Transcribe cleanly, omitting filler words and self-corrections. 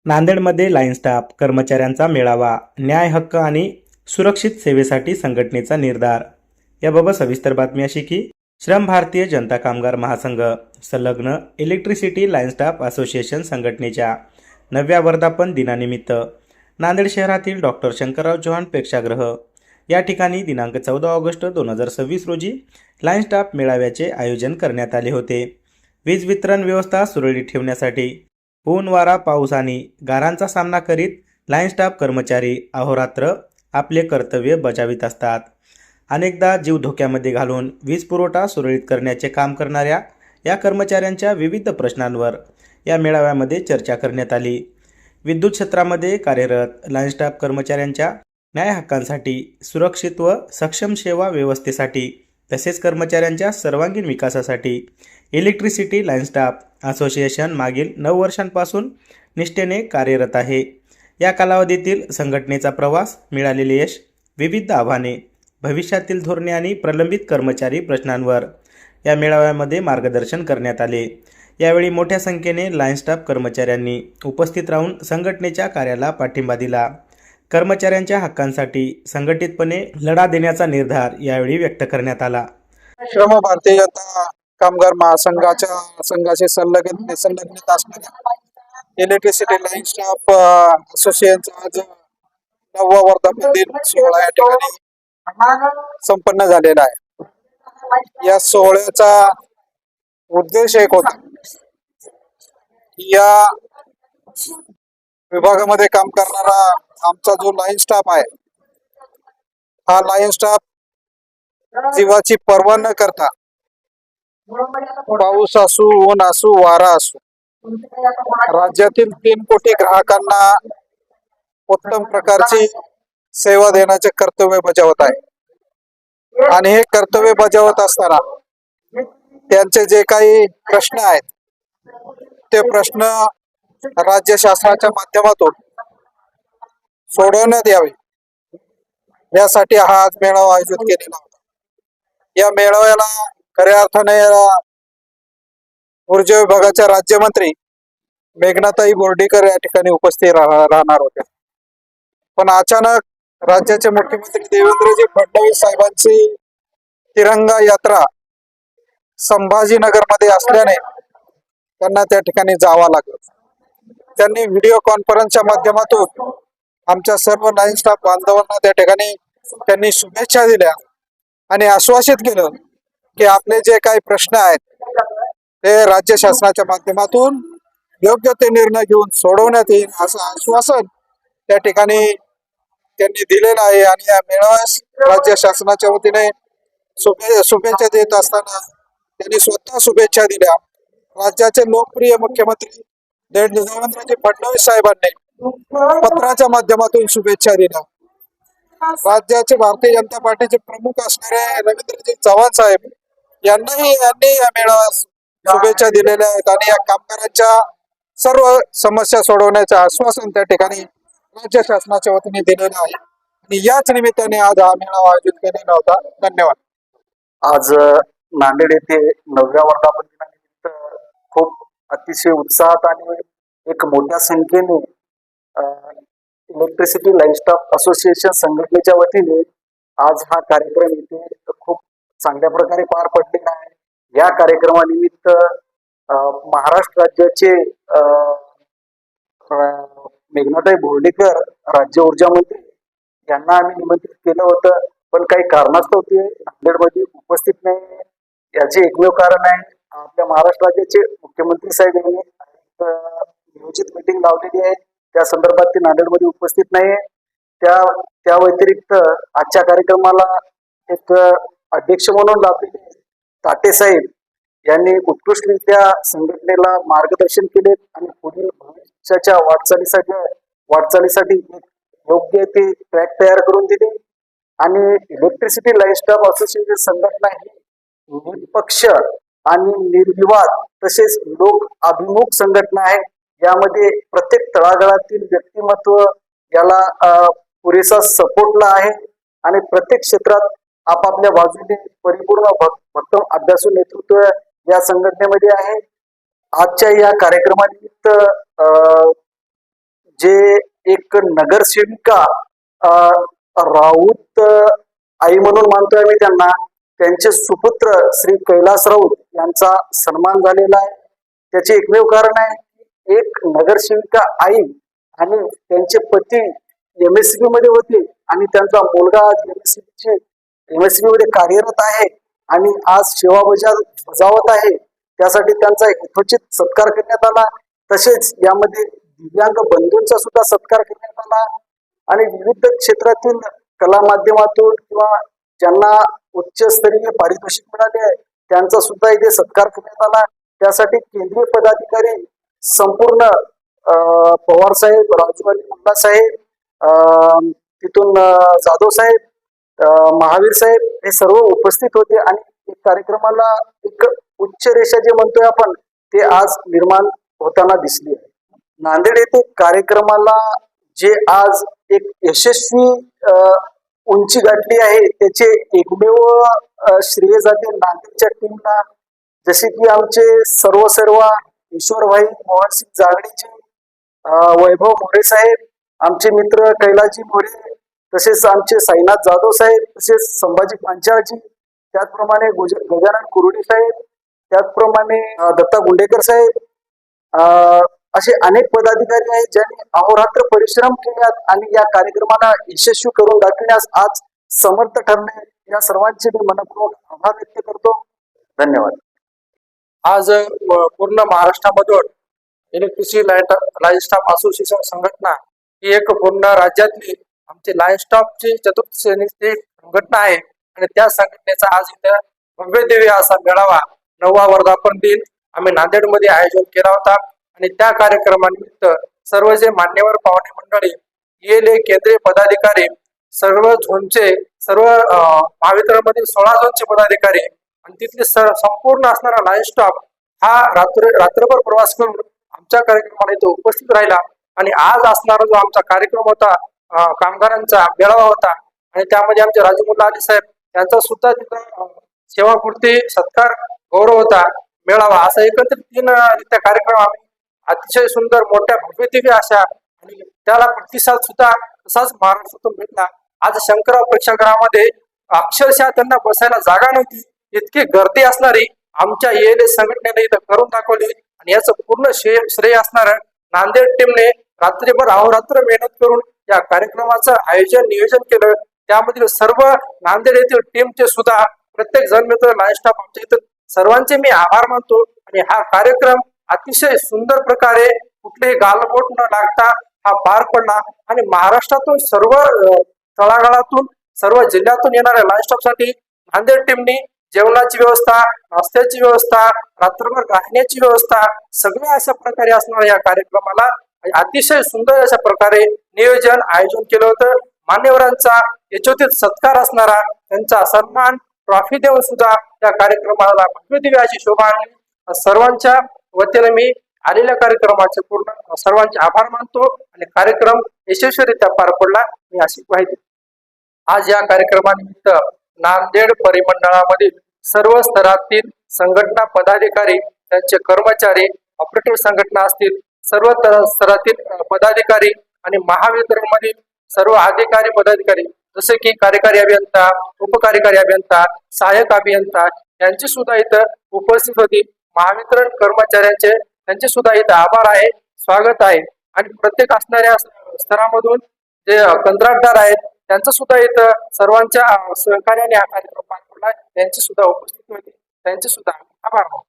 नांदेडमध्ये line staff कर्मचाऱ्यांचा मेळावा, न्याय हक्क आणि सुरक्षित सेवेसाठी संघटनेचा निर्धार. याबाबत सविस्तर बातमी अशी की श्रम भारतीय जनता कामगार महासंघ संलग्न इलेक्ट्रिसिटी लाईन स्टाफ असोसिएशन संघटनेच्या 9व्या वर्धापन दिनानिमित्त नांदेड शहरातील डॉक्टर शंकरराव चव्हाण प्रेक्षागृह या ठिकाणी दिनांक 14 ऑगस्ट 2026 रोजी लाईन स्टाफ मेळाव्याचे आयोजन करण्यात आले होते. वीज वितरण व्यवस्था सुरळीत ठेवण्यासाठी ऊन वारा पाऊस आणि गारांचा सामना करीत लाईन स्टाफ कर्मचारी अहोरात्र आपले कर्तव्य बजावित असतात. अनेकदा जीव धोक्यामध्ये घालून वीज पुरवठा सुरळीत करण्याचे काम करणाऱ्या या कर्मचाऱ्यांच्या विविध प्रश्नांवर या मेळाव्यामध्ये चर्चा करण्यात आली. विद्युत क्षेत्रामध्ये कार्यरत लाईन स्टाफ कर्मचाऱ्यांच्या न्याय हक्कांसाठी, सुरक्षित व सक्षम सेवा व्यवस्थेसाठी तसेच कर्मचाऱ्यांच्या सर्वांगीण विकासासाठी इलेक्ट्रिसिटी लाईन स्टाफ असोसिएशन मागील 9 वर्षांपासून निष्ठेने कार्यरत आहे. या कालावधीतील संघटनेचा प्रवास, मिळालेले यश, विविध आव्हाने, भविष्यातील धोरणे आणि प्रलंबित कर्मचारी प्रश्नांवर या मेळाव्यामध्ये मार्गदर्शन करण्यात आले. यावेळी मोठ्या संख्येने लाईन स्टाफ कर्मचाऱ्यांनी उपस्थित राहून संघटनेच्या कार्याला पाठिंबा दिला. कर्मचाऱ्यांच्या हक्कांसाठी संघटितपणे लढा देण्याचा निर्धार यावेळी व्यक्त करण्यात आला. श्रम भारतीय जनता कामगार संघाचे संलग्नित असणाऱ्या इलेक्ट्रिसिटी लाईन स्टाफ असोसिएशनचा आज 9वा वर्धापन दिन सोहळा या ठिकाणी संपन्न झालेला आहे. या सोहळ्याचा उद्देश एक होता, या विभागामध्ये काम करणारा आमचा जो लाईन स्टाफ आहे, हा लाईन स्टाफ जीवाची पर्वा न करता पाऊस असू, ऊन असू, वारा असू, राज्यातील 3 कोटी ग्राहकांना उत्तम प्रकारची सेवा देण्याचे कर्तव्य बजावत आहे. आणि हे कर्तव्य बजावत असताना त्यांचे जे काही प्रश्न आहेत ते प्रश्न राज्य शासनाच्या माध्यमातून सोडवण्यात यावे, यासाठी हा आज मेळावा आयोजित केलेला होता. या मेळाव्याला खऱ्या अर्थाने ऊर्जा विभागाच्या राज्यमंत्री मेघनाताई बोर्डीकर या ठिकाणी उपस्थित राहणार होत्या. पण अचानक राज्याचे मुख्यमंत्री देवेंद्रजी फडणवीस साहेबांची तिरंगा यात्रा संभाजीनगरमध्ये असल्याने त्यांना त्या ठिकाणी जावं लागलं. त्यांनी व्हिडिओ कॉन्फरन्सच्या माध्यमातून आमच्या सर्व लाईन स्टाफ बांधवांना त्या ठिकाणी त्यांनी शुभेच्छा दिल्या आणि आश्वासित केलं की आपले जे काही प्रश्न आहेत ते राज्य शासनाच्या माध्यमातून योग्य ते निर्णय घेऊन सोडवण्यात येईल, असं आश्वासन त्या ठिकाणी त्यांनी दिलेलं आहे. आणि या मेळाव्यास राज्य शासनाच्या वतीने शुभेच्छा देत असताना त्यांनी स्वतः शुभेच्छा दिल्या. राज्याचे लोकप्रिय मुख्यमंत्री देवेंद्रजी फडणवीस साहेबांनी पत्राच्या माध्यमातून शुभेच्छा दिल्या. राज्याचे भारतीय जनता पार्टीचे प्रमुख असणारे रवींद्रजी चव्हाण साहेब यांनी या मेळाव्यास शुभेच्छा दिलेल्या आहेत आणि या कामगारांच्या सर्व समस्या सोडवण्याचे आश्वासन त्या ठिकाणी राज्य शासनाच्या वतीने दिलेलं आहे. आणि याच निमित्ताने आज हा मेळावा आयोजित केलेला होता. धन्यवाद. आज नांदेड येथे 9व्या वर्धापन दिनानिमित्त खूप अतिशय उत्साहात आणि एक मोठ्या संख्येने इलेक्ट्रिसिटी लाईन स्टाफ असोसिएशन संघटनेच्या वतीने आज हा कार्यक्रम इथे खूप चांगल्या प्रकारे पार पडलेला आहे. या कार्यक्रमानिमित्त महाराष्ट्र राज्याचे मेघनाताई बोर्डीकर राज्य ऊर्जा मंत्री यांना आम्ही निमंत्रित केलं होतं, पण काही कारणास्तव ते नांदेडमध्ये उपस्थित नाही. याचे एकमेव कारण आहे, आपल्या महाराष्ट्र राज्याचे मुख्यमंत्री साहेब यांनी नियोजित मीटिंग लावलेली आहे, त्या संदर्भात ते नांदेडमध्ये उपस्थित नाही. त्या व्यतिरिक्त आजच्या कार्यक्रमाला एक अध्यक्ष म्हणून लाभलेले ताटे साहेब यांनी उत्कृष्टरित्या संघटनेला मार्गदर्शन केले आणि पुढील भविष्याच्या वाटचालीसाठी योग्य ते ट्रॅक तयार करून दिले. आणि इलेक्ट्रिसिटी लाईन स्टाफ असोसिएशन संघटना ही निष्पक्ष आणि निर्विवाद तसेच लोक अभिमुख संघटना आहे. यामध्ये प्रत्येक तळागाळातील व्यक्तिमत्व याला पुरेसा सपोर्टला आहे आणि प्रत्येक क्षेत्रात आपापल्या बाजूने परिपूर्ण भक्कम अभ्यासू नेतृत्व या संघटनेमध्ये आहे. आजच्या या कार्यक्रमानिमित्त जे एक नगरसेविका राऊत आई म्हणून मानतोय मी त्यांना, त्यांचे सुपुत्र श्री कैलास राऊत यांचा सन्मान झालेला आहे. त्याचे एकमेव कारण आहे की एक नगरसेविका आई आणि त्यांचे पती MSCB मध्ये होते आणि त्यांचा मुलगा आज MSCB मध्ये कार्यरत आहे आणि आज सेवा बजावत आहे. त्यासाठी त्यांचा यथोचित सत्कार करण्यात आला. तसेच यामध्ये दिव्यांग बंधूंचा सुद्धा सत्कार करण्यात आला आणि विविध क्षेत्रातील कला माध्यमातून किंवा ज्यांना उच्चस्तरीय पारितोषिक मिळाले आहे त्यांचा सुद्धा इथे सत्कार करण्यात आला. त्यासाठी केंद्रीय पदाधिकारी संपूर्ण पवार साहेब, राजूवाली मुल्ला साहेब, तिथून जाधव साहेब, महावीर साहेब हे सर्व उपस्थित होते आणि कार्यक्रमाला एक उच्च रेषा जे म्हणतोय आपण ते आज निर्माण होताना दिसली आहे. नांदेड येथे कार्यक्रमाला जे आज एक यशस्वी उंची गाठली आहे त्याचे एकमेव श्रेय जाते नांदेडच्या टीमला. जसे की आमचे सर्व ईश्वरभाई मोहनसिंग जागडीजी, वैभव मोरे साहेब, आमचे मित्र कैलाजी मोरे, तसेच आमचे साईनाथ जाधव साहेब, तसेच संभाजी पांचाळजी, त्याचप्रमाणे गजानन कुरुडी साहेब, त्याचप्रमाणे दत्ता गुंडेकर साहेब, असे अनेक पदाधिकारी आहेत ज्यांनी अहोरात्र परिश्रम केल्यात आणि या कार्यक्रमाला यशस्वी करून दाखविण्यास आज समर्थ ठरले. या सर्वांचे मी मनपूर्वक आभार व्यक्त करतो. धन्यवाद. आज पूर्ण महाराष्ट्रामधून इलेक्ट्रिसिटी लाईन स्टाफ असोसिएशन संघटना ही एक पूर्ण राज्यातली आमची लाईन स्टाफची चतुर्थ श्रेणीची संघटना आहे आणि त्या संघटनेचा आज इथं भव्य दिव्य असा मेळावा 9वा वर्धापन दिन आम्ही नांदेडमध्ये आयोजन केला होता आणि त्या कार्यक्रमानिमित्त सर्व जे मान्यवर पाहुणे मंडळी, ELA केंद्रीय पदाधिकारी, सर्व झोनचे, सर्व महावितरणमधील 16 झोनचे पदाधिकारी आणि तिथले संपूर्ण असणारा लाईन स्टाफ हा रात्रभर प्रवास करून आमच्या कार्यक्रमाला इथे उपस्थित राहिला आणि आज असणारा जो आमचा कार्यक्रम होता कामगारांचा मेळावा होता आणि त्यामध्ये आमचे राजूमुल्ला अली साहेब यांचा सुद्धा तिथं सेवापूर्ती सत्कार गौरव होता मेळावा असा एकत्रित 3 त्या कार्यक्रम आम्ही अतिशय सुंदर मोठ्या भव्य दिव्य अशा आणि त्याला प्रतिसाद सुद्धा तसाच महाराष्ट्रातून भेटला. आज शंकरराव प्रेक्षागृहामध्ये अक्षरशः त्यांना बसायला जागा नव्हती, इतकी गर्दी असणारी आमच्या ELA संघटनेने इथं करून दाखवली आणि याचं पूर्ण श्रेय असणार नांदेड टीमने रात्रीभर अहोरात्र मेहनत करून या कार्यक्रमाचं आयोजन नियोजन केलं. त्यामधील सर्व नांदेड येथील टीमचे सुद्धा प्रत्येक जण मित्र लाईन स्टाफ आमच्या इथं सर्वांचे मी आभार मानतो आणि हा कार्यक्रम अतिशय सुंदर प्रकारे कुठलेही गालबोट न लागता हा पार पडला आणि महाराष्ट्रातून सर्व तळागाळातून सर्व जिल्ह्यातून येणाऱ्या लाईन स्टाफसाठी नांदेड टीमनी जेवणाची व्यवस्था, नाश्त्याची व्यवस्था, रात्रभर राहण्याची व्यवस्था सगळ्या अशा प्रकारे असणाऱ्या या कार्यक्रमाला अतिशय सुंदर अशा प्रकारे नियोजन आयोजन केलं होतं. मान्यवरांचा यशोचित सत्कार असणारा त्यांचा सन्मान ट्रॉफी देऊन सुद्धा त्या कार्यक्रमाला भव्य दिव्य अशी शोभा आणली. सर्वांच्या वतीने मी आलेल्या कार्यक्रमाचे पूर्ण सर्वांचे आभार मानतो आणि कार्यक्रम यशस्वीरित्या पार पडला मी अशी माहिती. आज या कार्यक्रमानिमित्त नांदेड परिमंडळामधील सर्व स्तरातील संघटना पदाधिकारी, त्यांचे कर्मचारी, ऑपरेटिव्ह संघटना असतील, सर्व स्तरातील पदाधिकारी आणि महावितरणमधील सर्व अधिकारी पदाधिकारी जसे की कार्यकारी अभियंता, उपकार्यकारी अभियंता, सहाय्यक अभियंता यांची सुद्धा इथं उपस्थित होती. महावितरण कर्मचाऱ्यांचे त्यांचे सुद्धा इथं आभार आहे, स्वागत आहे आणि प्रत्येक असणाऱ्या स्तरामधून जे कंत्राटदार आहेत त्यांचं सुद्धा इथं सर्वांच्या सहकार्याने हा कार्यक्रम पार पडला. त्यांची सुद्धा उपस्थिती होती, त्यांचे सुद्धा आभार मानतो.